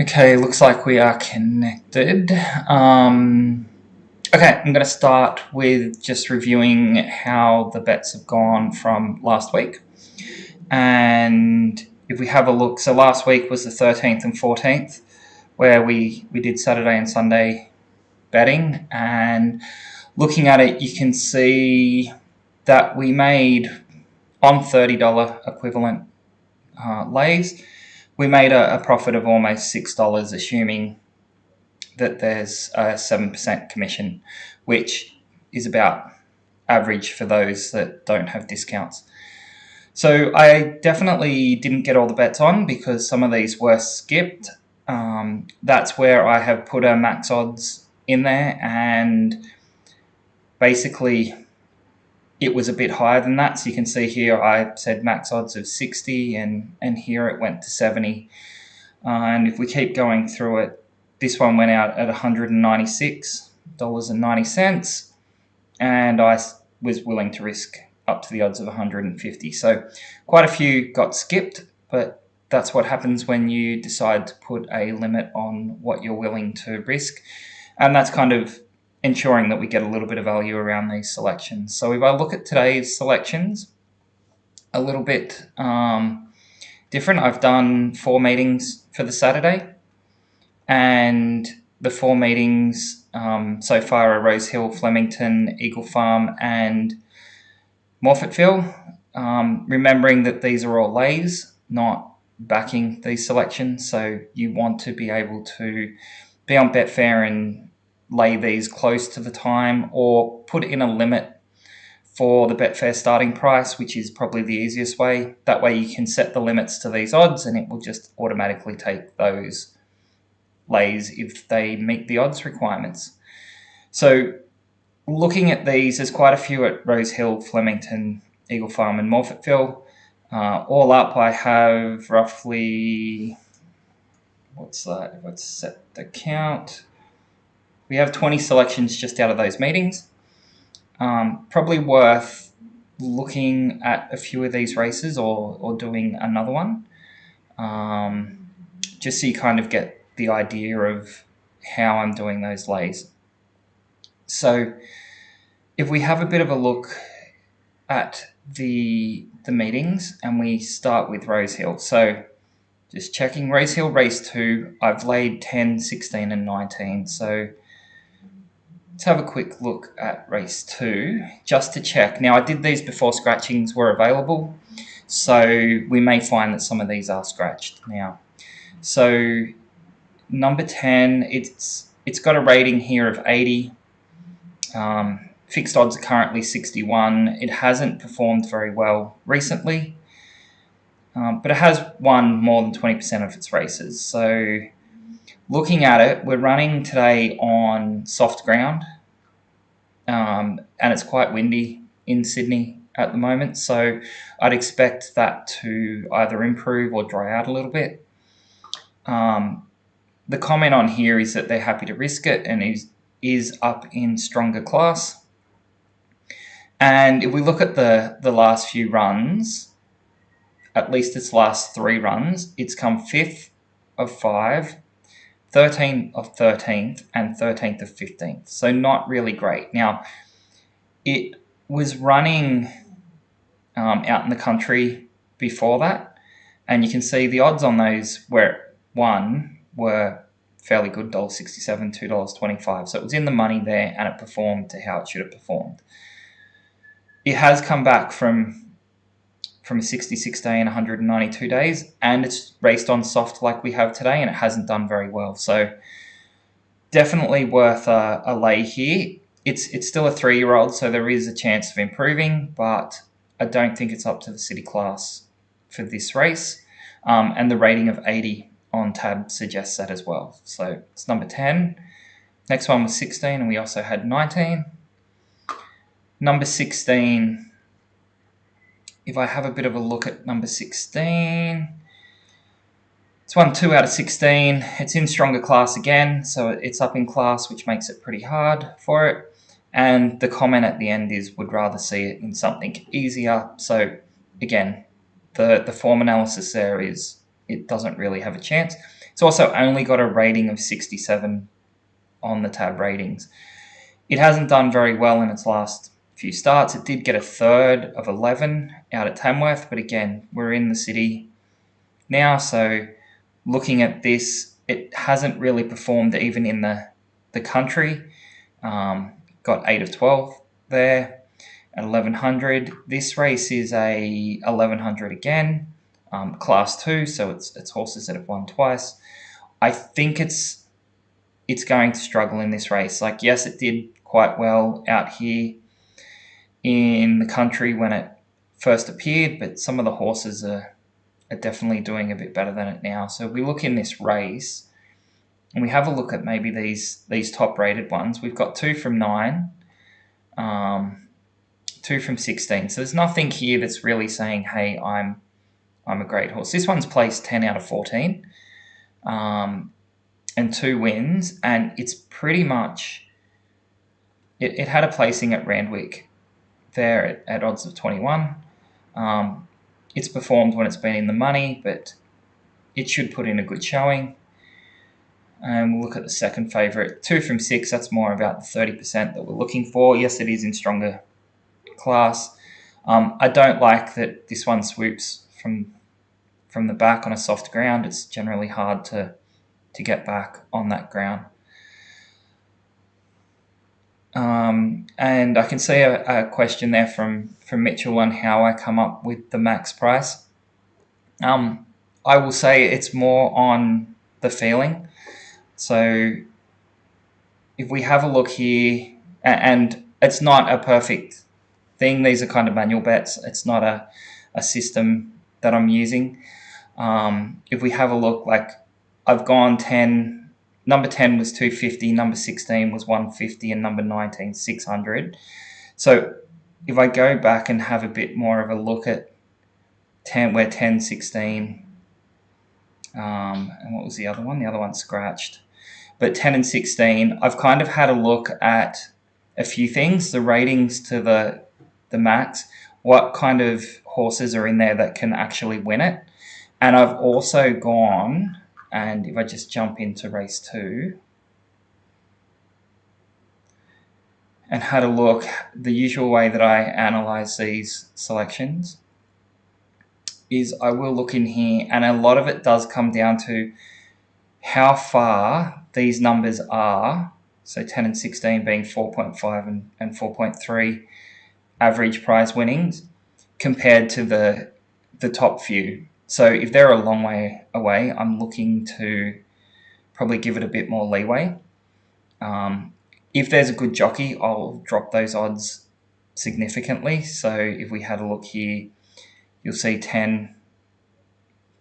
Okay, looks like we are connected. Okay, I'm going to start with just reviewing how the bets have gone from last week. And if we have a look, so last week was the 13th and 14th, where we did Saturday and Sunday betting. And looking at it, you can see that we made on $30 equivalent lays, we made a profit of almost $6, assuming that there's a 7% commission, which is about average for those that don't have discounts. So I definitely didn't get all the bets on because some of these were skipped. That's where I have put a max odds in there, and basically it was a bit higher than that. So you can see here I said max odds of 60 and here it went to 70. And if we keep going through it, this one went out at $196.90, and I was willing to risk up to the odds of 150. So quite a few got skipped, but that's what happens when you decide to put a limit on what you're willing to risk. And that's kind of ensuring that we get a little bit of value around these selections. So if I look at today's selections, a little bit different. I've done 4 meetings for the Saturday, and the 4 meetings so far are Rose Hill, Flemington, Eagle Farm, and Morphettville. Remembering that these are all lays, not backing these selections, so you want to be able to be on Betfair and lay these close to the time, or put in a limit for the Betfair starting price, which is probably the easiest way. That way you can set the limits to these odds and it will just automatically take those lays if they meet the odds requirements. So looking at these, there's quite a few at Rose Hill, Flemington, Eagle Farm and Morphettville. All up I have roughly, what's that, if I set the count, we have 20 selections just out of those meetings. Probably worth looking at a few of these races or doing another one, just so you kind of get the idea of how I'm doing those lays. So if we have a bit of a look at the meetings, and we start with Rose Hill. So just checking Rose Hill race 2, I've laid 10, 16 and 19. So let's have a quick look at race 2 just to check. Now I did these before scratchings were available, so we may find that some of these are scratched now. So number 10, it's got a rating here of 80. Fixed odds are currently 61. It hasn't performed very well recently, but it has won more than 20% of its races. So looking at it, we're running today on soft ground, and it's quite windy in Sydney at the moment, so I'd expect that to either improve or dry out a little bit. The comment on here is that they're happy to risk it and is up in stronger class. And if we look at the last few runs, at least its last 3 runs, it's come 5th of 5, 13th of 13th, and 13th of 15th. So not really great. Now, it was running out in the country before that, and you can see the odds on those where it won were fairly good, $1.67, $2.25. So it was in the money there, and it performed to how it should have performed. It has come back from a 66 day and 192 days, and it's raced on soft like we have today, and it hasn't done very well. So definitely worth a lay here. It's still a 3-year-old, so there is a chance of improving, but I don't think it's up to the city class for this race. And the rating of 80 on tab suggests that as well. So it's number 10. Next one was 16, and we also had 19. Number 16, if I have a bit of a look at number 16, it's won 2 out of 16. It's in stronger class again, so it's up in class, which makes it pretty hard for it. And the comment at the end is, would rather see it in something easier. So again, the form analysis there is, it doesn't really have a chance. It's also only got a rating of 67 on the tab ratings. It hasn't done very well in its last few starts. It did get a third of 11 out at Tamworth, but again, we're in the city now, so looking at this, it hasn't really performed even in the country. Got 8 of 12 there at 1100. This race is a 1100 again, class 2, so it's horses that have won twice. I think it's going to struggle in this race. Like, yes, it did quite well out here in the country when it first appeared, but some of the horses are definitely doing a bit better than it now. So we look in this race and we have a look at maybe these top rated ones. We've got 2 from 9, 2 from 16. So there's nothing here that's really saying, hey, I'm a great horse. This one's placed 10 out of 14 and 2 wins, and it's pretty much, it had a placing at Randwick there at odds of 21. It's performed when it's been in the money, but it should put in a good showing. And we'll look at the second favourite, 2 from 6. That's more about the 30% that we're looking for. Yes, it is in stronger class. I don't like that this one swoops from the back on a soft ground. It's generally hard to get back on that ground. And I can see a question there from Mitchell on how I come up with the max price. I will say it's more on the feeling. So if we have a look here, and it's not a perfect thing, these are kind of manual bets. It's not a system that I'm using. If we have a look, like I've gone 10, number 10 was 250, number 16 was 150, and number 19, 600. So if I go back and have a bit more of a look at 10, where 10, 16, and what was the other one? The other one scratched. But 10 and 16, I've kind of had a look at a few things, the ratings to the max, what kind of horses are in there that can actually win it. And I've also gone, and if I just jump into race 2 and had a look, the usual way that I analyze these selections is I will look in here, and a lot of it does come down to how far these numbers are. So 10 and 16 being 4.5 and 4.3 average prize winnings compared to the top few. So if they're a long way away, I'm looking to probably give it a bit more leeway. If there's a good jockey, I'll drop those odds significantly. So if we had a look here, you'll see 10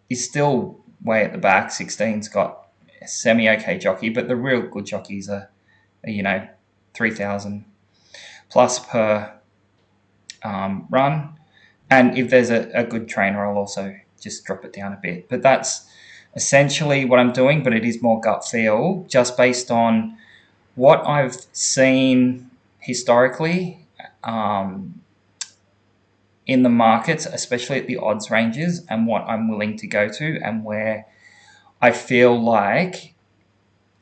is still way at the back. 16's got a semi-okay jockey, but the real good jockeys are 3,000 plus per run. And if there's a good trainer, I'll also just drop it down a bit. But that's essentially what I'm doing, but it is more gut feel, just based on what I've seen historically in the markets, especially at the odds ranges, and what I'm willing to go to, and where I feel like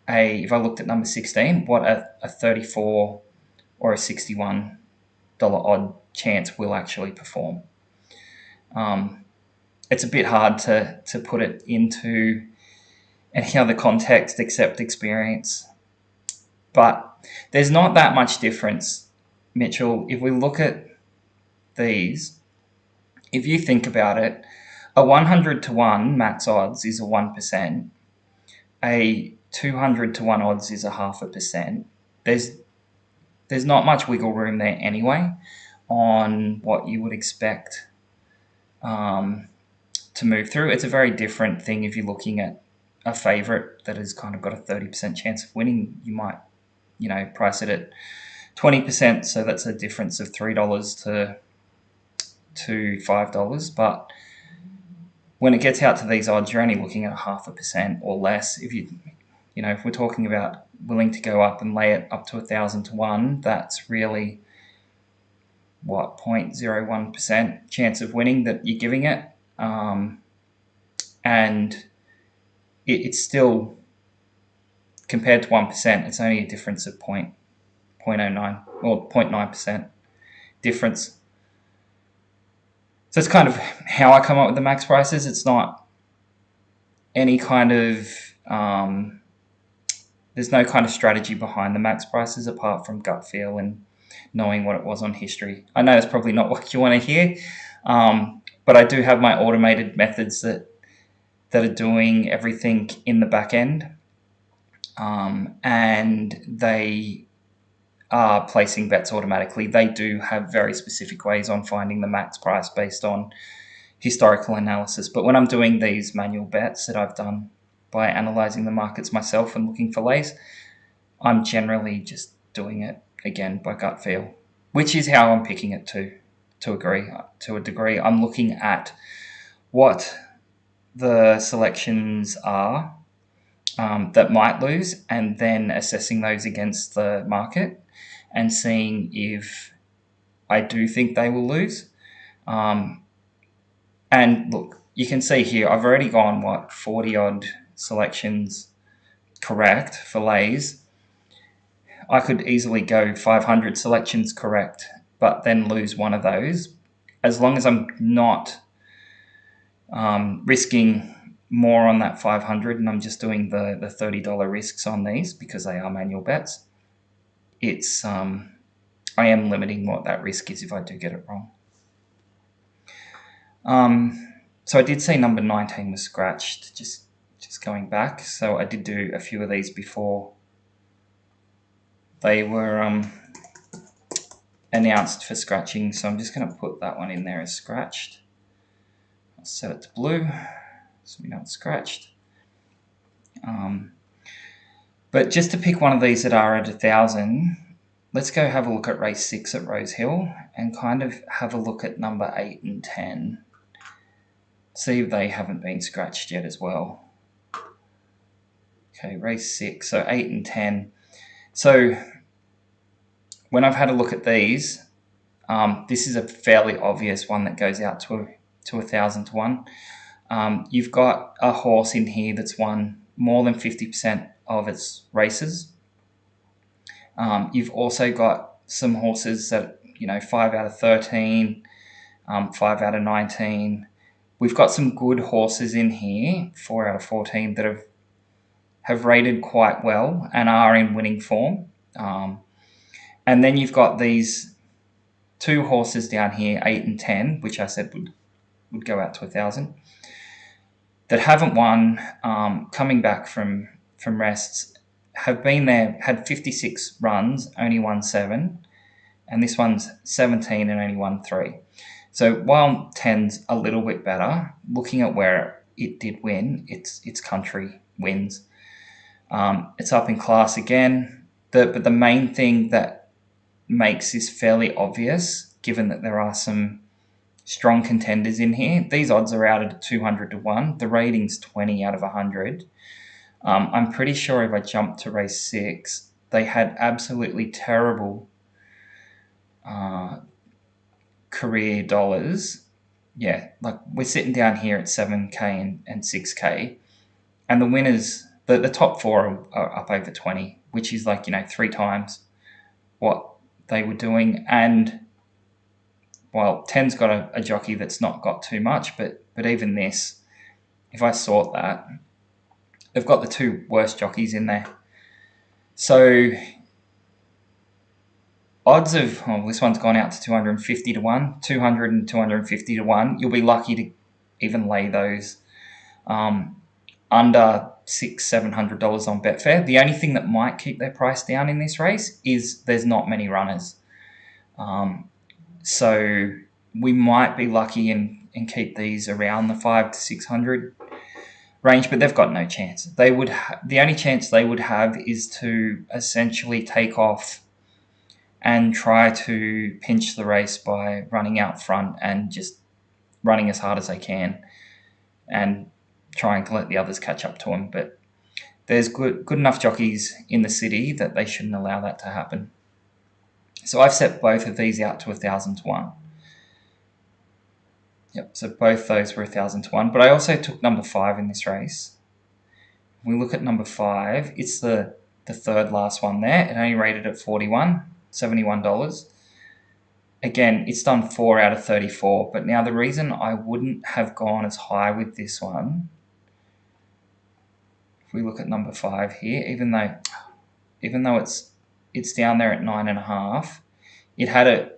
if I looked at number 16, what a 34 or a $61 odd chance will actually perform. It's a bit hard to put it into any other context except experience. But there's not that much difference, Mitchell. If we look at these, if you think about it, a 100 to 1 max odds is a 1%. A 200 to 1 odds is a 0.5%. There's not much wiggle room there anyway on what you would expect to move through. It's a very different thing if you're looking at a favourite that has kind of got a 30% chance of winning. You might, price it at 20%, so that's a difference of $3 to $5. But when it gets out to these odds, you're only looking at 0.5% or less. If if we're talking about willing to go up and lay it up to 1,000 to 1, that's really 0.01% chance of winning that you're giving it. And it's still, compared to 1%, it's only a difference of 0.09 or 0.9% difference. So it's kind of how I come up with the max prices. It's not any kind of there's no kind of strategy behind the max prices apart from gut feel and knowing what it was on history. I know that's probably not what you want to hear, but I do have my automated methods that are doing everything in the back end, and they are placing bets automatically. They do have very specific ways on finding the max price based on historical analysis. But when I'm doing these manual bets that I've done by analysing the markets myself and looking for lays, I'm generally just doing it, again, by gut feel, which is how I'm picking it to a degree. I'm looking at what the selections are that might lose, and then assessing those against the market and seeing if I do think they will lose. And look, you can see here, I've already gone, 40 odd selections correct for lays. I could easily go 500 selections correct, but then lose one of those. As long as I'm not risking more on that 500 and I'm just doing the $30 risks on these because they are manual bets, it's I am limiting what that risk is if I do get it wrong. So I did say number 19 was scratched, just going back. So I did do a few of these before they were announced for scratching. So I'm just going to put that one in there as scratched. I'll set it to blue so we know it's scratched. But just to pick one of these that are at 1,000, let's go have a look at race 6 at Rose Hill and kind of have a look at number 8 and 10. See if they haven't been scratched yet as well. Okay, race 6, so 8 and 10. So when I've had a look at these, this is a fairly obvious one that goes out to 1,000 to 1. You've got a horse in here that's won more than 50% of its races. You've also got some horses that, 5 out of 13, 5 out of 19. We've got some good horses in here, 4 out of 14, that have rated quite well and are in winning form. And then you've got these 2 horses down here, 8 and 10, which I said would go out to 1,000, that haven't won, coming back from rests, have been there, had 56 runs, only won 7, and this one's 17 and only won 3. So while 10's a little bit better, looking at where it did win, its country wins. It's up in class again, but the main thing that makes this fairly obvious, given that there are some strong contenders in here, these odds are out at 200 to 1. The rating's 20 out of 100. I'm pretty sure if I jump to race 6, they had absolutely terrible career dollars. Yeah, like we're sitting down here at 7K and 6K, and the winners, the top 4 are up over 20, which is 3 times what they were doing. And while 10's got a jockey that's not got too much, but even this, if I sort that, they've got the 2 worst jockeys in there. So odds of, this one's gone out to 250 to 1, 200 and 250 to 1. You'll be lucky to even lay those under $600-700 on Betfair. The only thing that might keep their price down in this race is there's not many runners. So we might be lucky and keep these around the 500 to 600 range, but they've got no chance. They would the only chance they would have is to essentially take off and try to pinch the race by running out front and just running as hard as they can and trying to let the others catch up to them. But there's good enough jockeys in the city that they shouldn't allow that to happen. So I've set both of these out to 1,000 to 1. Yep, so both those were 1,000 to 1. But I also took number 5 in this race. we look at number 5. It's the third last one there. It only rated at $71. Again, it's done 4 out of 34. But now the reason I wouldn't have gone as high with this one, if we look at number 5 here, even though it's down there at 9.5, it had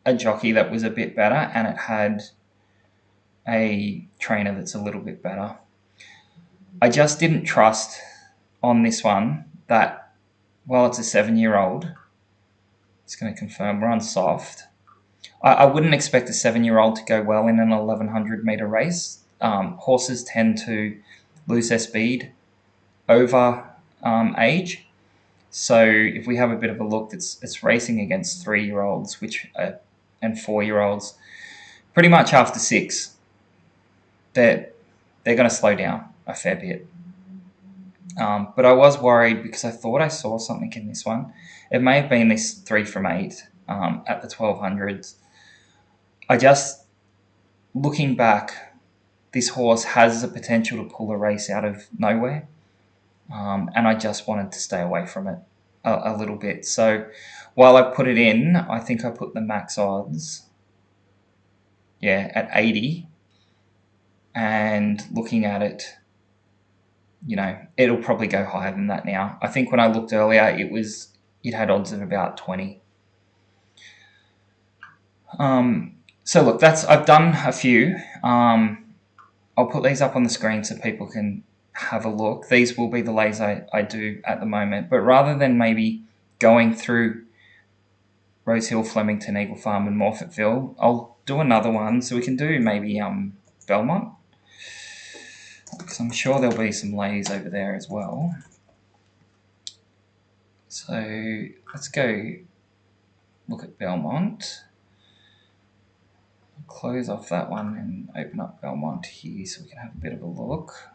a jockey that was a bit better, and it had a trainer that's a little bit better. I just didn't trust on this one that while it's a 7-year-old, it's going to confirm we're on soft. I wouldn't expect a 7-year-old to go well in an 1,100 metre race. Horses tend to lose their speed over age. So if we have a bit of a look, it's racing against 3-year-olds, and 4-year-olds. Pretty much after 6, they're going to slow down a fair bit. But I was worried because I thought I saw something in this one. It may have been this 3 from 8 at the 1200s. Looking back, this horse has the potential to pull a race out of nowhere. And I just wanted to stay away from it a little bit. So while I put it in, I think I put the max odds, at 80. And looking at it, it'll probably go higher than that now. I think when I looked earlier, it had odds of about 20. So look, I've done a few. I'll put these up on the screen so people can have a look. These will be the lays I do at the moment. But rather than maybe going through Rosehill, Flemington, Eagle Farm and Morfettville, I'll do another one. So we can do maybe Belmont, because I'm sure there'll be some lays over there as well. So let's go look at Belmont. Close off that one and open up Belmont here so we can have a bit of a look.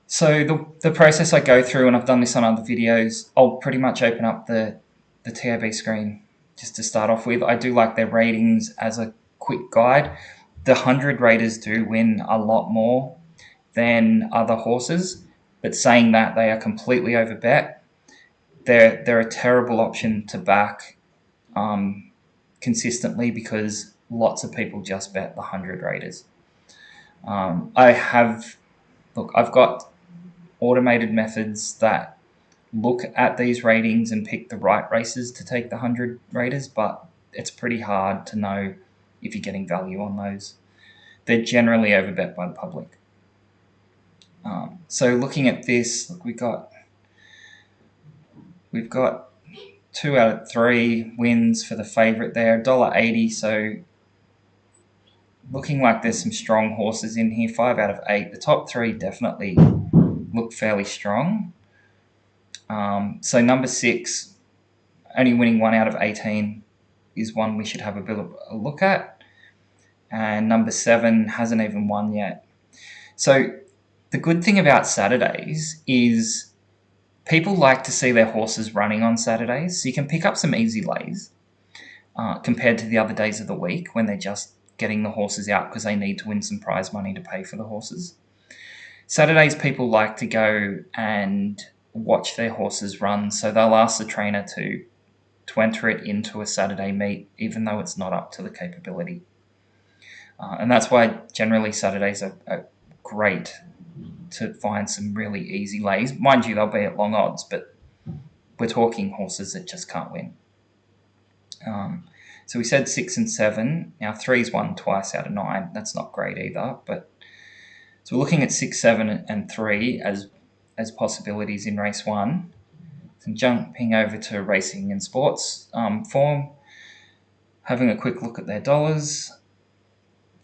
So the process I go through, and I've done this on other videos, I'll pretty much open up the TAB screen just to start off with. I do like their ratings as a quick guide. The 100 raters do win a lot more than other horses, but saying that, they are completely overbet. They're a terrible option to back consistently because lots of people just bet the 100 raters. I've got automated methods that look at these ratings and pick the right races to take the 100 raters, but it's pretty hard to know if you're getting value on those. They're generally overbet by the public. So looking at this, we've got 2 out of 3 wins for the favourite there, $1.80. So looking like there's some strong horses in here. 5 out of 8. The top 3 definitely look fairly strong. So number 6, only winning 1 out of 18, is one we should have a bit of a look at. And number 7 hasn't even won yet. So the good thing about Saturdays is people like to see their horses running on Saturdays. So you can pick up some easy lays compared to the other days of the week when they're just getting the horses out because they need to win some prize money to pay for the horses. Saturdays, people like to go and watch their horses run. So they'll ask the trainer to enter it into a Saturday meet, even though it's not up to the capability. And that's why generally Saturdays are great to find some really easy lays. Mind you, they'll be at long odds, but we're talking horses that just can't win. So we said 6 and 7. Now 3's won twice out of 9. That's not great either. But so we're looking at 6, 7 and 3 as possibilities in race 1. So jumping over to racing and sports form, having a quick look at their dollars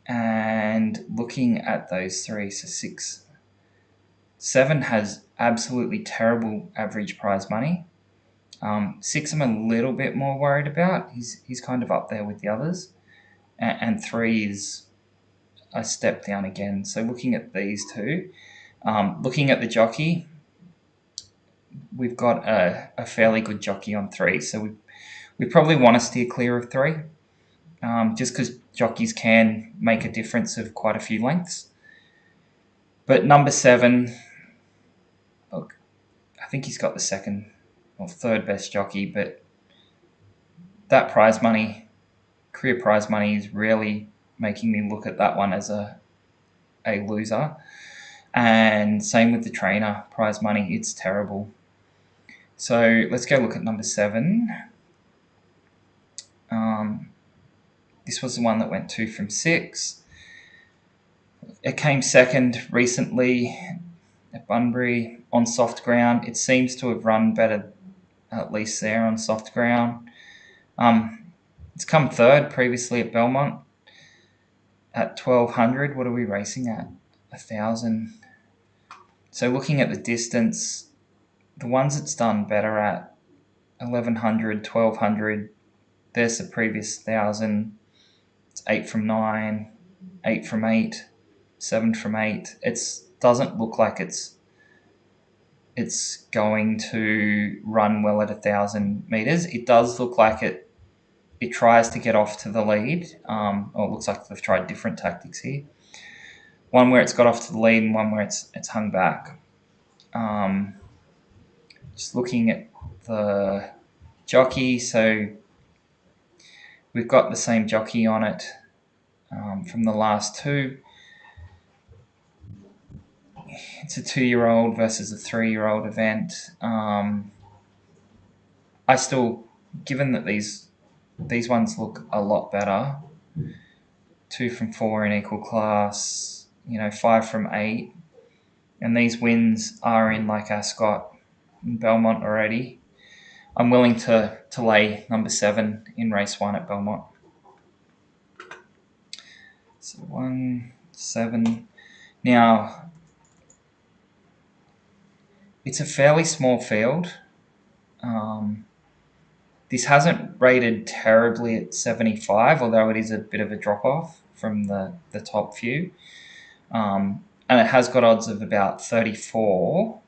and looking at those 3. So 6, 7 has absolutely terrible average prize money. 6 I'm a little bit more worried about. He's kind of up there with the others. And 3 is a step down again. So looking at these two, looking at the jockey, we've got a fairly good jockey on 3. So we probably want to steer clear of 3, just because jockeys can make a difference of quite a few lengths. But number 7, think he's got the second or third best jockey, but that prize money, career prize money, is really making me look at that one as a loser. And same with the trainer prize money, it's terrible. So let's go look at number 7. This was the one that went 2 from 6. It came second recently at Bunbury on soft ground. It seems to have run better, at least there on soft ground. It's come third previously at Belmont at 1,200. What are we racing at? 1,000. So looking at the distance, the ones it's done better at 1,100, 1,200. There's the previous 1,000. It's 8 from 9, 8 from 8, 7 from 8. It doesn't look like it's going to run well at 1,000 meters. It does look like it tries to get off to the lead. It looks like they've tried different tactics here. One where it's got off to the lead and one where it's hung back. Just looking at the jockey, so we've got the same jockey on it from the last 2. It's a 2-year-old versus a 3-year-old event. I still, given that these ones look a lot better, 2 from 4 in equal class, 5 from 8, and these wins are in like Ascot and Belmont already, I'm willing to lay number 7 in race 1 at Belmont. So 1, 7. Now, it's a fairly small field. This hasn't rated terribly at 75, although it is a bit of a drop-off from the top few. And it has got odds of about 34.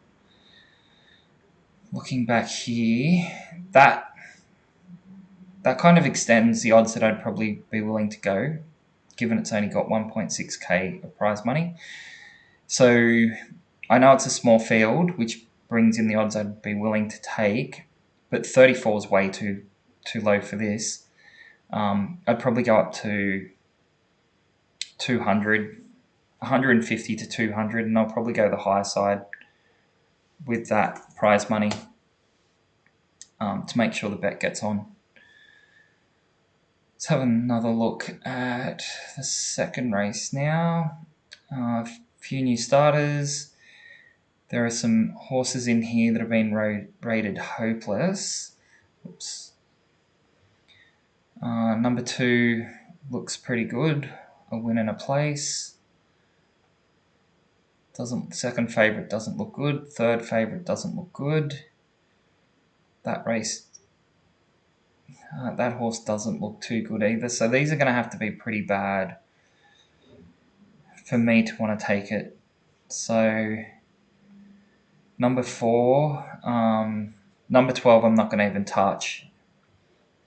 Looking back here, that kind of extends the odds that I'd probably be willing to go, given it's only got 1.6k of prize money. So I know it's a small field, which brings in the odds I'd be willing to take, but 34 is way too low for this. I'd probably go up to 200, 150 to 200, and I'll probably go the higher side with that prize money to make sure the bet gets on. Let's have another look at the second race now. A few new starters. There are some horses in here that have been rated hopeless. Oops. Number 2 looks pretty good. A win and a place. Second favourite doesn't look good. Third favourite doesn't look good. That race, that horse doesn't look too good either. So these are going to have to be pretty bad for me to want to take it. So number 4, number 12, I'm not going to even touch.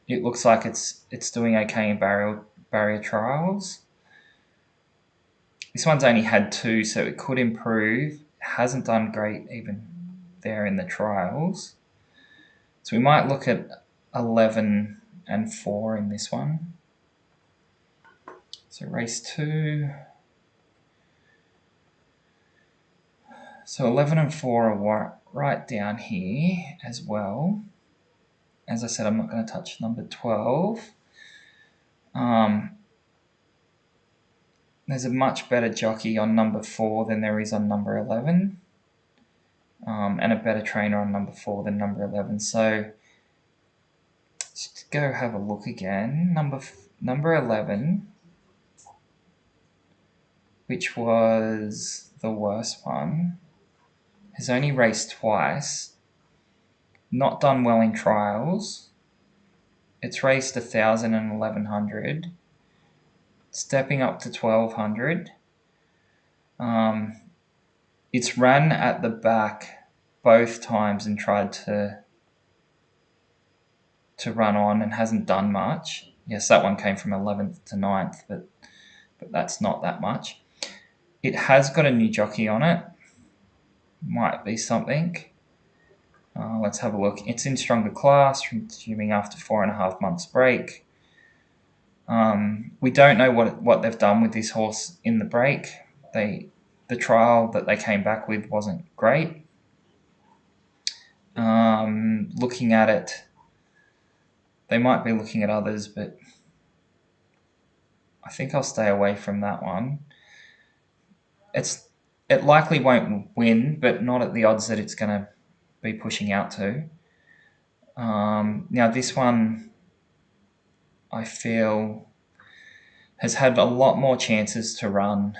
It looks like it's doing okay in barrier trials. This one's only had 2, so it could improve. It hasn't done great even there in the trials. So we might look at 11 and 4 in this one. So race 2. So 11 and 4 are right down here as well. As I said, I'm not going to touch number 12. There's a much better jockey on number 4 than there is on number 11. And a better trainer on number 4 than number 11. So let's go have a look again. Number 11, which was the worst one, has only raced twice, not done well in trials. It's raced 1,000 and 1,100, stepping up to 1,200. It's ran at the back both times and tried to run on and hasn't done much. Yes, that one came from 11th to 9th, but that's not that much. It has got a new jockey on it. Might be something. Let's have a look. It's in stronger class, resuming after 4.5 months break. We don't know what they've done with this horse in the break. The trial that they came back with wasn't great. Looking at it, they might be looking at others, but I think I'll stay away from that one. It likely won't win, but not at the odds that it's going to be pushing out to. Now this one, I feel, has had a lot more chances to run.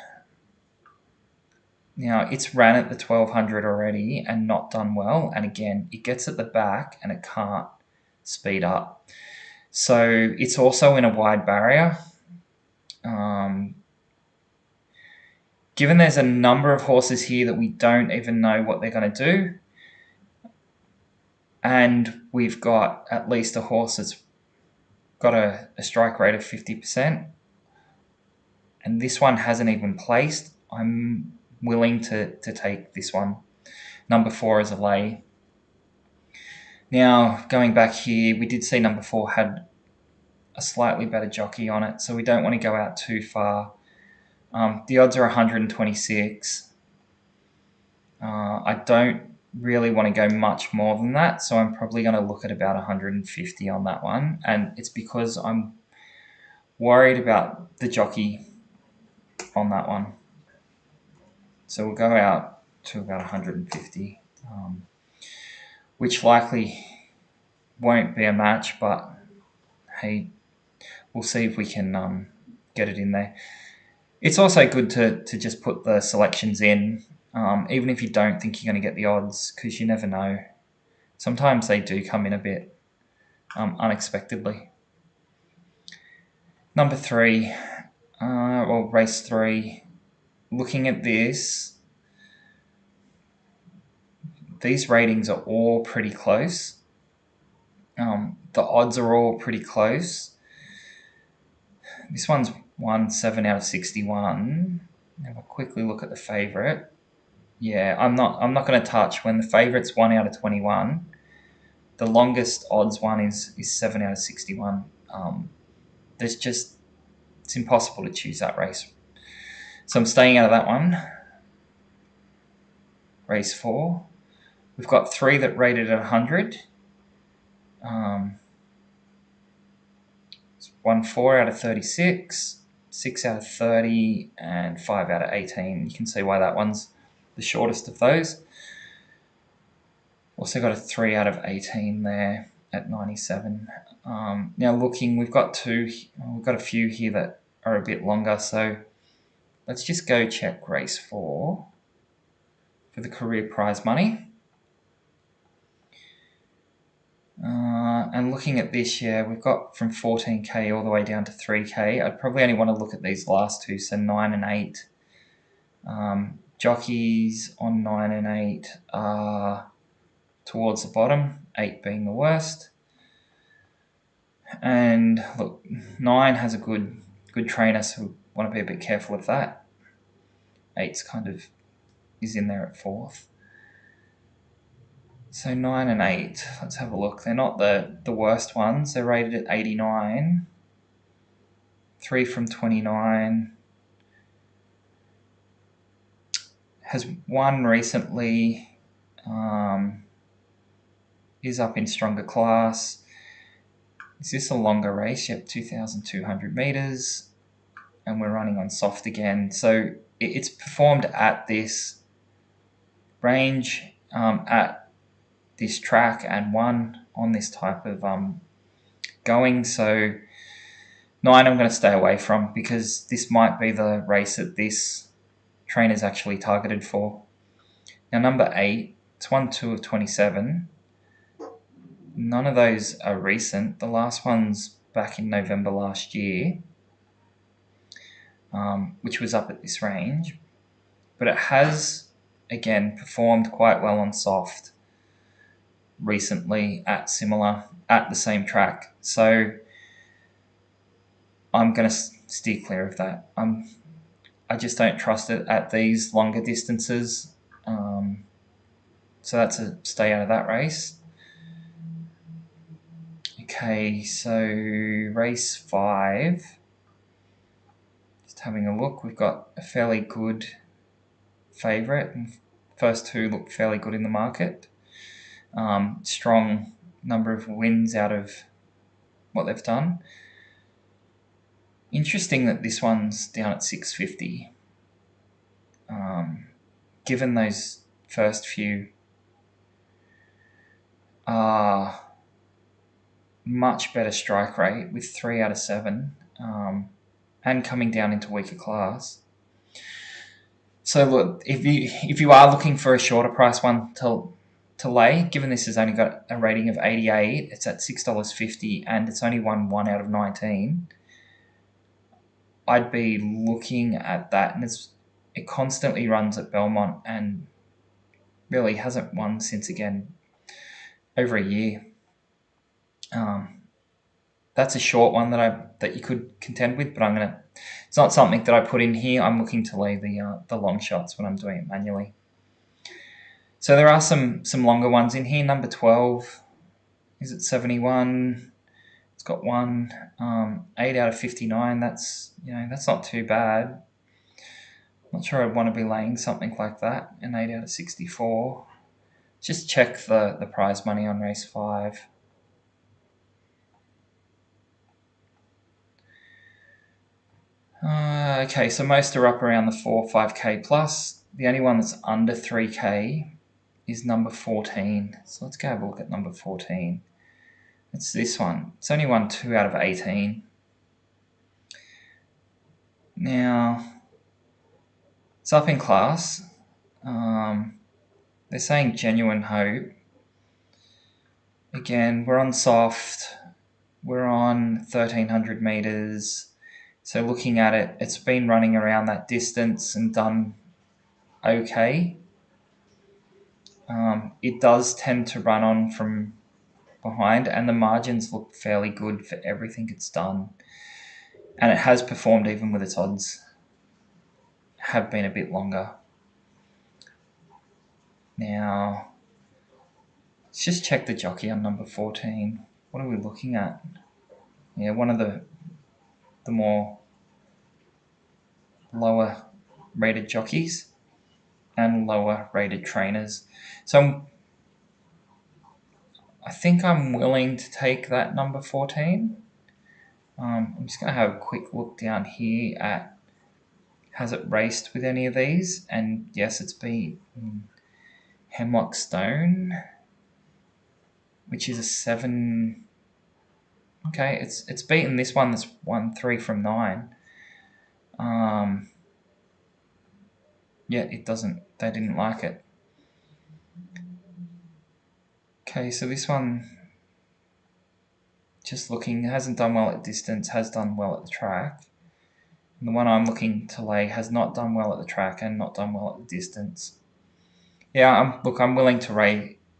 Now it's ran at the 1200 already and not done well, and again it gets at the back and it can't speed up. So it's also in a wide barrier. Given there's a number of horses here that we don't even know what they're going to do, and we've got at least a horse that's got a strike rate of 50%, and this one hasn't even placed, I'm willing to take this one. Number 4 is a lay. Now, going back here, we did see number 4 had a slightly better jockey on it, so we don't want to go out too far. The odds are 126. I don't really want to go much more than that, so I'm probably going to look at about 150 on that one, and it's because I'm worried about the jockey on that one. So we'll go out to about 150, which likely won't be a match, but hey, we'll see if we can get it in there. It's also good to just put the selections in, even if you don't think you're going to get the odds, because you never know. Sometimes they do come in a bit unexpectedly. Number 3, race 3. Looking at this, these ratings are all pretty close. The odds are all pretty close. This one's won 7 out of 61. Have a quickly look at the favourite. Yeah, I'm not going to touch when the favourite's 1 out of 21. The longest odds one is 7 out of 61. It's impossible to choose that race. So I'm staying out of that one. Race 4. We've got 3 that rated at 100. It's won 4 out of 36, 6 out of 30, and 5 out of 18. You can see why that one's the shortest of those. Also got a 3 out of 18 there at 97. Now looking, we've got a few here that are a bit longer, so let's just go check race 4 for the career prize money. And looking at this, we've got from 14k all the way down to 3k. I'd probably only want to look at these last two, so 9 and 8. Jockeys on 9 and 8 are towards the bottom, 8 being the worst. And look, 9 has a good trainer, so we want to be a bit careful of that. 8's kind of is in there at 4th. So 9 and 8, let's have a look. They're not the worst ones. They're rated at 89. 3 from 29. Has won recently. Is up in stronger class. Is this a longer race? Yep, 2,200 meters. And we're running on soft again. So it's performed at this range, at this track, and won on this type of going. So 9 I'm going to stay away from, because this might be the race that this trainer's actually targeted for. Now number 8, it's won 2 of 27. None of those are recent. The last one's back in November last year, which was up at this range. But it has, again, performed quite well on soft recently at the same track. So I'm going to steer clear of that. I just don't trust it at these longer distances. So that's a stay out of that race. Okay, so race 5. Just having a look. We've got a fairly good favourite, and first 2 look fairly good in the market. Strong number of wins out of what they've done. Interesting that this one's down at 650. Given those first few are much better strike rate with 3 out of 7, and coming down into weaker class. So look, if you are looking for a shorter price one to lay, given this has only got a rating of 88, it's at $6.50 and it's only won 1 out of 19. I'd be looking at that, and it constantly runs at Belmont and really hasn't won since, again, over a year. That's a short one that you could contend with, but it's not something that I put in here. I'm looking to lay the long shots when I'm doing it manually. So there are some longer ones in here. Number 12 is at 71. It's got 8 out of 59. That's not too bad. Not sure I'd want to be laying something like that. An 8 out of 64. Just check the prize money on race 5. Okay, so most are up around the 5K plus. The only one that's under 3K is number 14. So let's go have a look at number 14. It's this one. It's only won 2 out of 18. Now, it's up in class. They're saying genuine hope. Again, we're on soft. We're on 1,300 meters. So looking at it, it's been running around that distance and done okay. It does tend to run on from behind, and the margins look fairly good for everything it's done. And it has performed even with its odds have been a bit longer. Now, let's just check the jockey on number 14. What are we looking at? Yeah, one of the more lower rated jockeys and lower rated trainers. So I think I'm willing to take that number 14. I'm just going to have a quick look down here at, has it raced with any of these? And yes, it's been Hemlock Stone, which is a 7. Okay, it's beaten this one that's won 3 from 9. Yeah, it doesn't. They didn't like it. Okay, so this one, just looking, hasn't done well at distance, has done well at the track. And the one I'm looking to lay has not done well at the track and not done well at the distance. Yeah, I'm willing to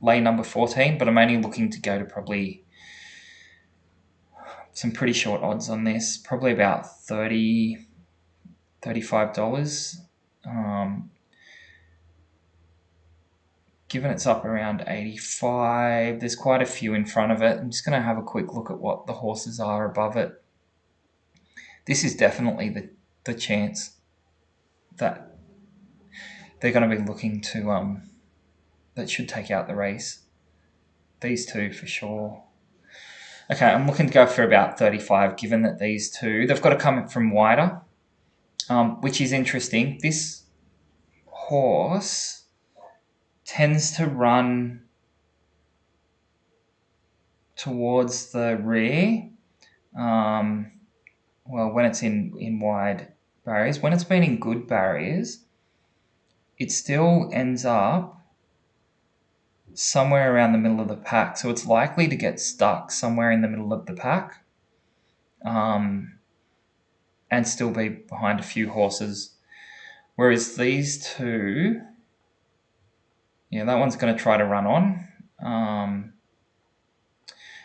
lay number 14, but I'm only looking to go to probably some pretty short odds on this, probably about $30, $35. Given it's up around 85, there's quite a few in front of it. I'm just going to have a quick look at what the horses are above it. This is definitely the chance that they're going to be looking to, that should take out the race. These two for sure. Okay, I'm looking to go for about 35, given that these two, they've got to come from wider, which is interesting. This horse tends to run towards the rear, well, when it's in wide barriers. When it's been in good barriers, it still ends up somewhere around the middle of the pack. So it's likely to get stuck somewhere in the middle of the pack, and still be behind a few horses. Whereas these two, yeah, that one's going to try to run on.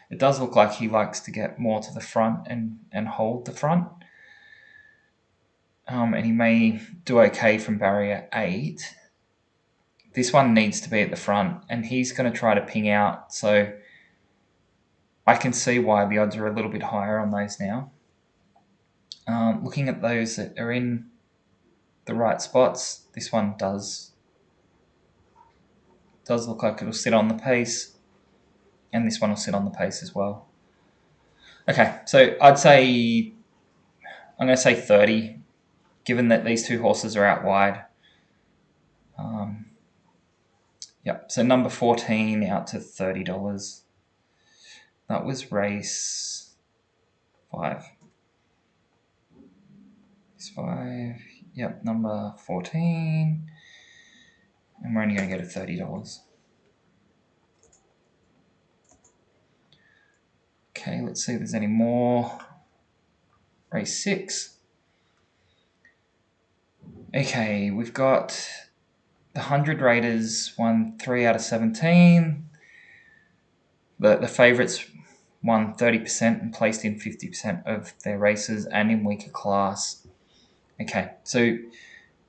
It does look like he likes to get more to the front and hold the front. And he may do okay from barrier 8. This one needs to be at the front, and he's going to try to ping out. So I can see why the odds are a little bit higher on those now. Looking at those that are in the right spots, this one does look like it'll sit on the pace, and this one will sit on the pace as well. Okay, so I'm going to say 30, given that these two horses are out wide. Yep, so number 14 out to $30. That was race 5. Race 5, yep, number 14. And we're only going to go to $30. Okay, let's see if there's any more. Race 6. Okay, we've got the 100 Raiders won 3 out of 17. The favourites won 30% and placed in 50% of their races and in weaker class. Okay, so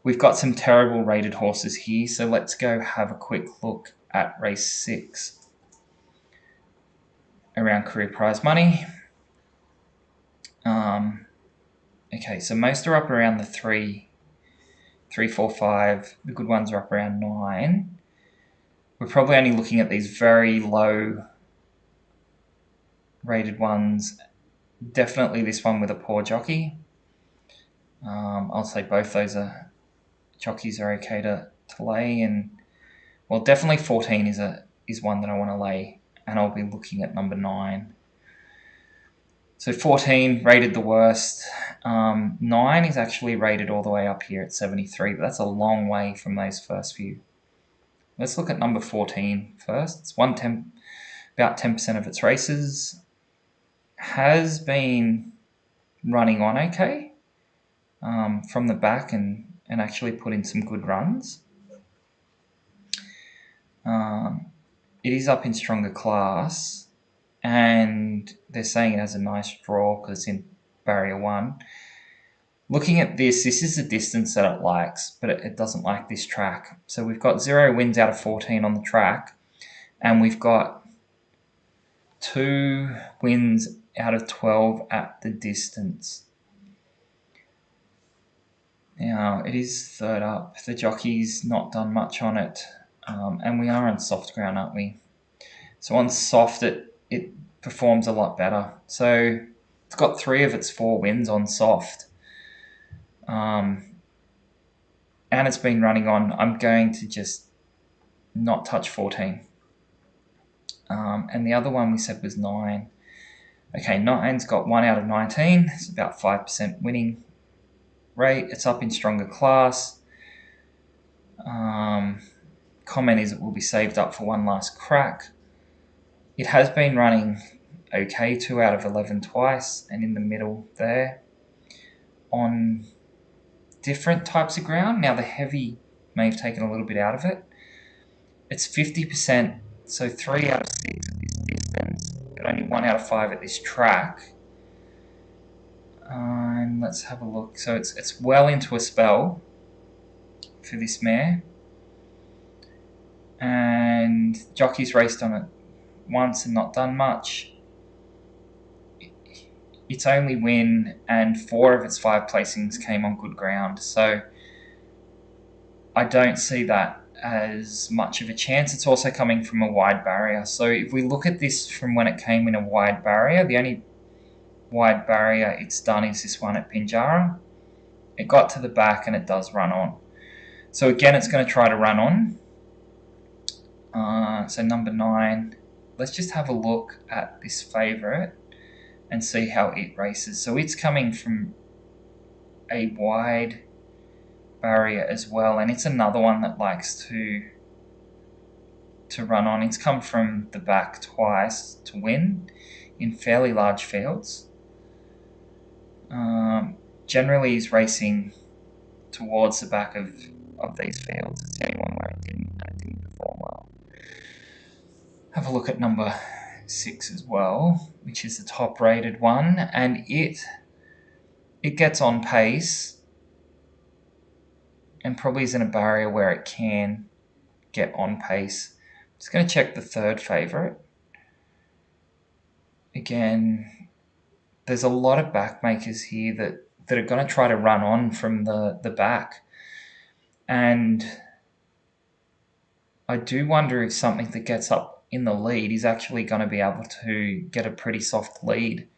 we've got some terrible rated horses here, so let's go have a quick look at race 6 around career prize money. Okay, so most are up around the 3, 4, 5. The good ones are up around 9. We're probably only looking at these very low rated ones. Definitely this one with a poor jockey. I'll say both those jockeys are okay to lay, and well, definitely 14 is one that I want to lay, and I'll be looking at number 9. So 14 rated the worst. 9 is actually rated all the way up here at 73, but that's a long way from those first few. Let's look at number 14 first. It's won about 10% of its races. Has been running on okay from the back and actually put in some good runs. It is up in stronger class, and they're saying it has a nice draw because it's in barrier 1. Looking at this is the distance that it likes, but it doesn't like this track. So we've got 0 wins out of 14 on the track, and we've got 2 wins out of 12 at the distance. Now, it is third up. The jockey's not done much on it, and we are on soft ground, aren't we? So on soft, it performs a lot better. So it's got 3 of its 4 wins on soft. And it's been running on. I'm going to just not touch 14. And the other one we said was 9. Okay, 9's got 1 out of 19. It's about 5% winning rate. It's up in stronger class. Comment is it will be saved up for one last crack. It has been running okay, 2 out of 11 twice, and in the middle there on different types of ground. Now the heavy may have taken a little bit out of it. It's 50%, so 3 out of 6 at this distance, but only 1 out of 5 at this track. And let's have a look. So it's well into a spell for this mare. And jockey's raced on it once and not done much. Its only win and 4 of its 5 placings came on good ground. So I don't see that as much of a chance. It's also coming from a wide barrier. So if we look at this from when it came in a wide barrier, the only wide barrier it's done is this one at Pinjarra. It got to the back and it does run on. So again, it's going to try to run on. So number 9, let's just have a look at this favourite and see how it races. So it's coming from a wide barrier as well, and it's another one that likes to run on. It's come from the back twice to win in fairly large fields. Generally is racing towards the back of these fields. It's the only one where it didn't perform well. Have a look at number 6 as well, which is the top rated one, and it gets on pace and probably is in a barrier where it can get on pace. Just going to check the third favourite. Again, there's a lot of backmakers here that are going to try to run on from the back. And I do wonder if something that gets up in the lead is actually going to be able to get a pretty soft lead.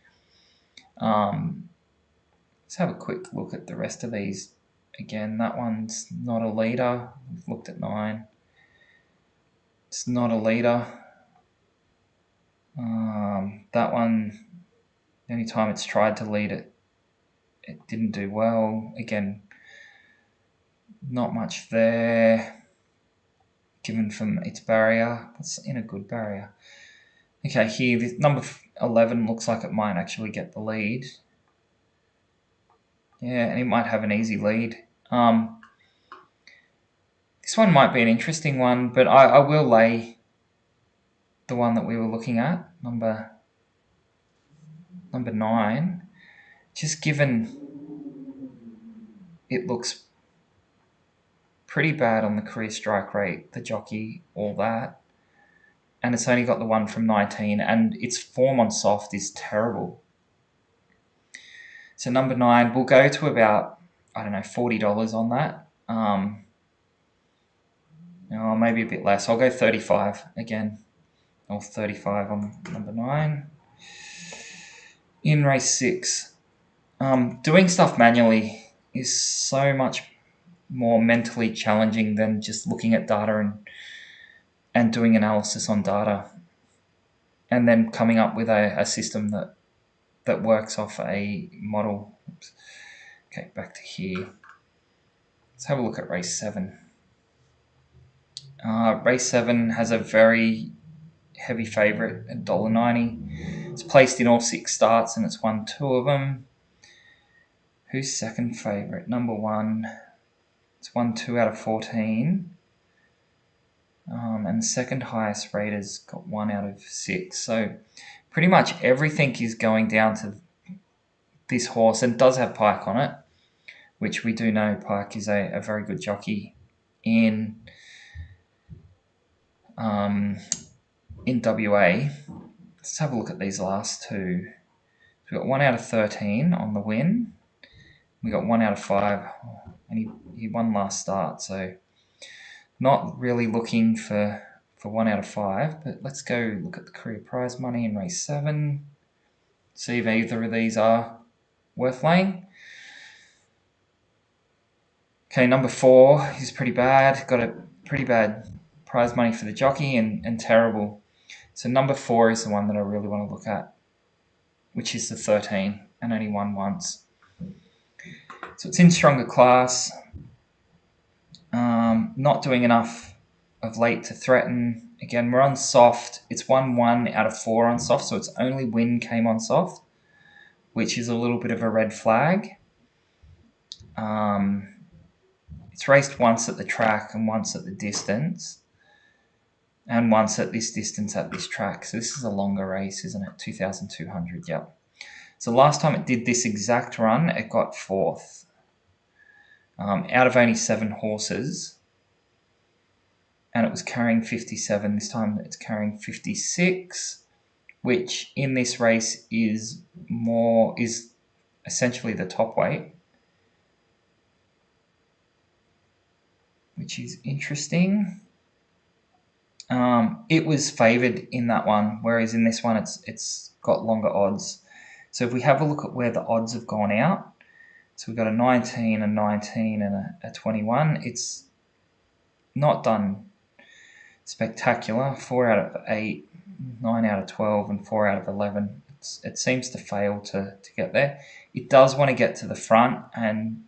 Let's have a quick look at the rest of these. Again, that one's not a leader. We've looked at 9. It's not a leader. That one, any time it's tried to lead it, it didn't do well. Again, not much there, given from its barrier. What's in a good barrier? Okay, here, the number 11 looks like it might actually get the lead. Yeah, and it might have an easy lead. This one might be an interesting one, but I will lay the one that we were looking at, number 9, just given it looks pretty bad on the career strike rate, the jockey, all that. And it's only got the one from 19, and its form on soft is terrible. So number 9, we'll go to about, I don't know, $40 on that. Maybe a bit less. I'll go 35 again, or 35 on number 9. In race 6, doing stuff manually is so much more mentally challenging than just looking at data and doing analysis on data and then coming up with a system that works off a model. Oops. Okay, back to here. Let's have a look at race 7. Race 7 has a very heavy favourite at $1.90. It's placed in all 6 starts and it's won 2 of them. Who's second favourite? Number 1. It's won 2 out of 14. And the second highest rater's got 1 out of 6. So pretty much everything is going down to this horse, and it does have Pike on it, which we do know Pike is a very good jockey in WA. Let's have a look at these last 2. So we've got 1 out of 13 on the win. We got 1 out of 5, and he won last start, so not really looking for 1 out of 5, but let's go look at the career prize money in race 7, see if either of these are worth laying. Okay, number 4 is pretty bad, got a pretty bad prize money for the jockey and terrible. So number 4 is the one that I really want to look at, which is the 13, and only won once. So it's in stronger class, not doing enough of late to threaten. Again, we're on soft. It's won 1 out of 4 on soft, so its only win came on soft, which is a little bit of a red flag. It's raced once at the track and once at the distance, and once at this distance at this track. So this is a longer race, isn't it? 2,200, yep. So last time it did this exact run, it got 4th. Out of only 7 horses, and it was carrying 57. This time it's carrying 56, which in this race is essentially the top weight, which is interesting. It was favoured in that one, whereas in this one it's got longer odds. So if we have a look at where the odds have gone out, so we've got a 19, a 19, and a 21. It's not done spectacular. 4 out of 8, 9 out of 12, and 4 out of 11. It seems to fail to get there. It does want to get to the front, and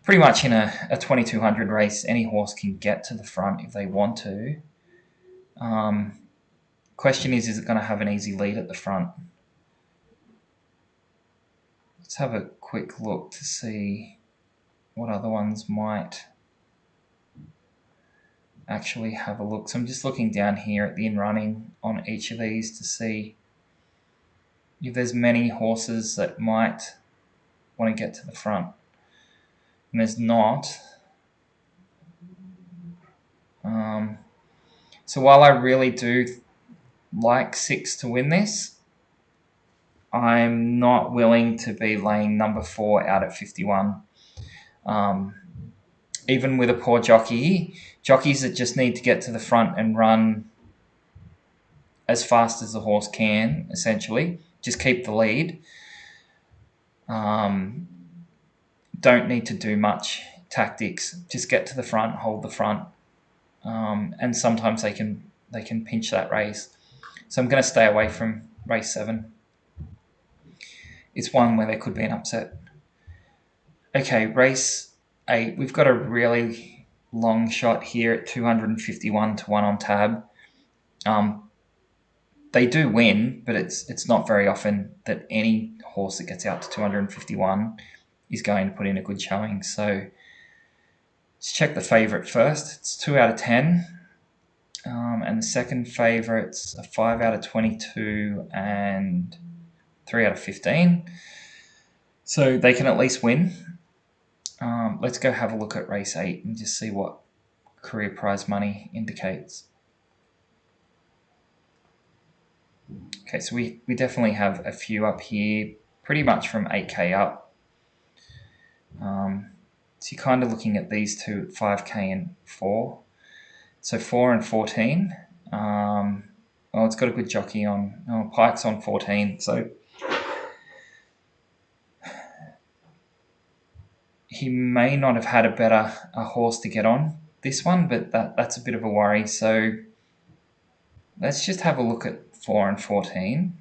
pretty much in a 2200 race, any horse can get to the front if they want to. Question is it going to have an easy lead at the front? Let's have a quick look to see what other ones might actually have a look. So I'm just looking down here at the in-running on each of these to see if there's many horses that might want to get to the front. And there's not. So while I really do like 6 to win this, I'm not willing to be laying number 4 out at 51. Even with a poor jockey, jockeys that just need to get to the front and run as fast as the horse can, essentially, just keep the lead. Don't need to do much tactics. Just get to the front, hold the front, and sometimes they can pinch that race. So I'm going to stay away from race 7. It's one where there could be an upset. Okay, race 8. We've got a really long shot here at 251 to 1 on tab. They do win, but it's not very often that any horse that gets out to 251 is going to put in a good showing. So let's check the favourite first. It's 2 out of 10. And the second favourite's a 5 out of 22 and 3 out of 15. So they can at least win. Let's go have a look at race 8 and just see what career prize money indicates. Okay, so we definitely have a few up here, pretty much from 8k up. So you're kind of looking at these two, 5k and 4. So 4 and 14. It's got a good jockey on. Pike's on 14. So he may not have had a horse to get on this one, but that's a bit of a worry. So let's just have a look at 4 and 14.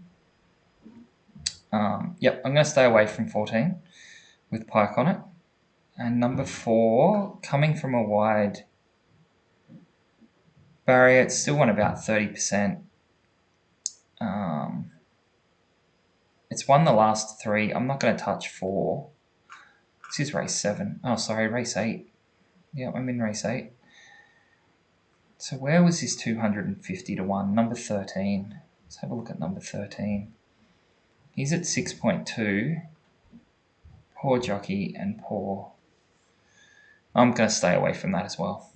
Yep, I'm going to stay away from 14 with Pike on it. And number 4, coming from a wide barrier, it's still won about 30%. It's won the last 3. I'm not going to touch 4. This is race 7. Oh, sorry, race 8. Yeah, I'm in race 8. So where was this 250 to 1? Number 13. Let's have a look at number 13. He's at 6.2. Poor jockey and poor. I'm going to stay away from that as well.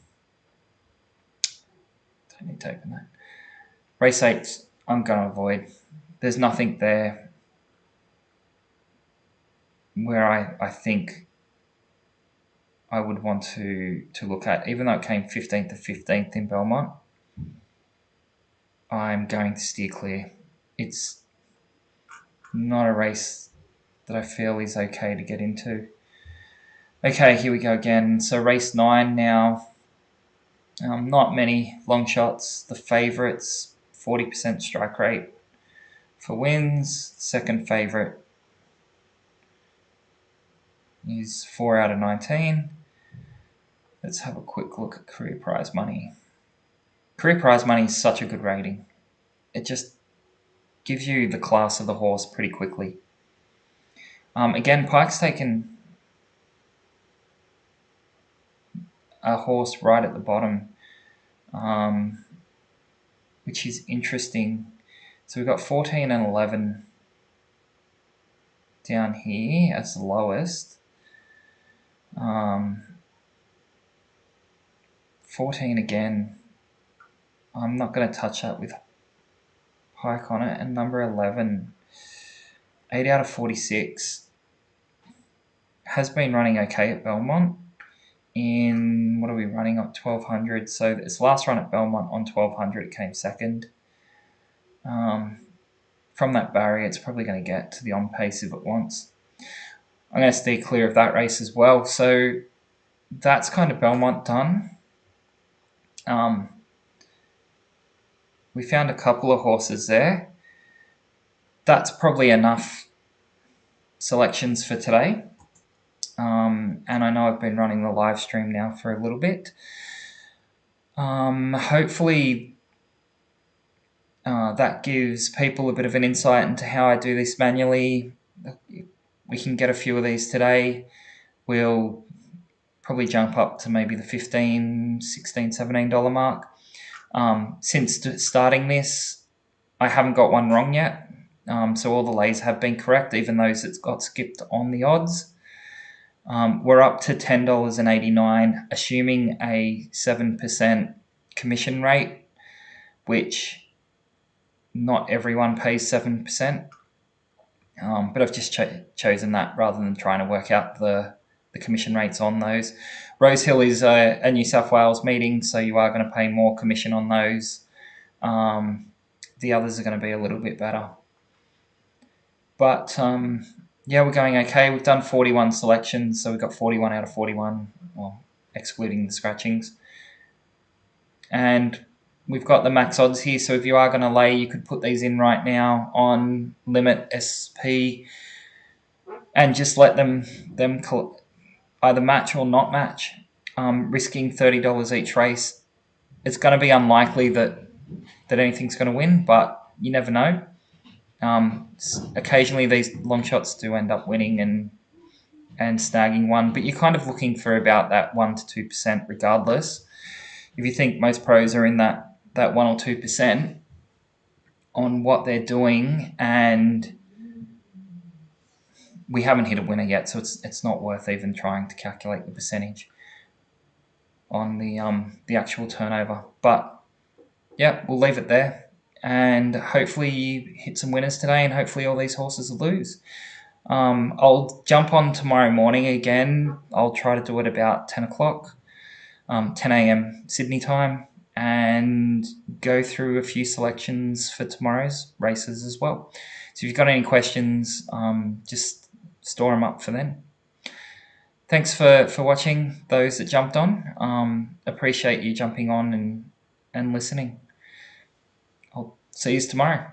Don't need to open that. Race 8, I'm going to avoid. There's nothing there where I think I would want to look at. Even though it came 15th to 15th in Belmont, I'm going to steer clear. It's not a race that I feel is okay to get into. Okay, here we go again. So race 9 now. Not many long shots. The favourites, 40% strike rate for wins. Second favourite is 4 out of 19. Let's have a quick look at career prize money. Career prize money is such a good rating. It just gives you the class of the horse pretty quickly. Again, Pike's taken a horse right at the bottom, which is interesting. So we've got 14 and 11 down here as the lowest. 14 again. I'm not going to touch that with Pike on it. And number 11, 8 out of 46. Has been running okay at Belmont. In, what are we running up, 1200. So its last run at Belmont on 1200, it came second. From that barrier, it's probably going to get to the on pace if it wants. I'm going to stay clear of that race as well. So that's kind of Belmont done. We found a couple of horses there. That's probably enough selections for today. And I know I've been running the live stream now for a little bit. Hopefully that gives people a bit of an insight into how I do this manually. We can get a few of these today. We'll probably jump up to maybe the $15, $16, $17 mark. Since starting this, I haven't got one wrong yet. So all the lays have been correct, even those that got skipped on the odds. We're up to $10.89, assuming a 7% commission rate. which not everyone pays 7%. But I've just chosen that rather than trying to work out the commission rates on those. Rosehill is a New South Wales meeting, so you are going to pay more commission on those. The others are going to be a little bit better. But yeah, we're going okay. We've done 41 selections, so we've got 41 out of 41, well, excluding the scratchings. And we've got the max odds here, so if you are going to lay, you could put these in right now on limit SP and just let them either match or not match, risking $30 each race. It's going to be unlikely that anything's going to win, but you never know. Occasionally these long shots do end up winning and snagging one, but you're kind of looking for about that 1 to 2% regardless. If you think most pros are in that 1 or 2% on what they're doing, and we haven't hit a winner yet, so it's not worth even trying to calculate the percentage on the actual turnover. But yeah, we'll leave it there, and hopefully you hit some winners today, and hopefully all these horses will lose. I'll jump on tomorrow morning again. I'll try to do it about 10 o'clock, 10 a.m. Sydney time, and go through a few selections for tomorrow's races as well. So if you've got any questions, just store them up for then. Thanks for watching, those that jumped on. Appreciate you jumping on and listening. I'll see you tomorrow.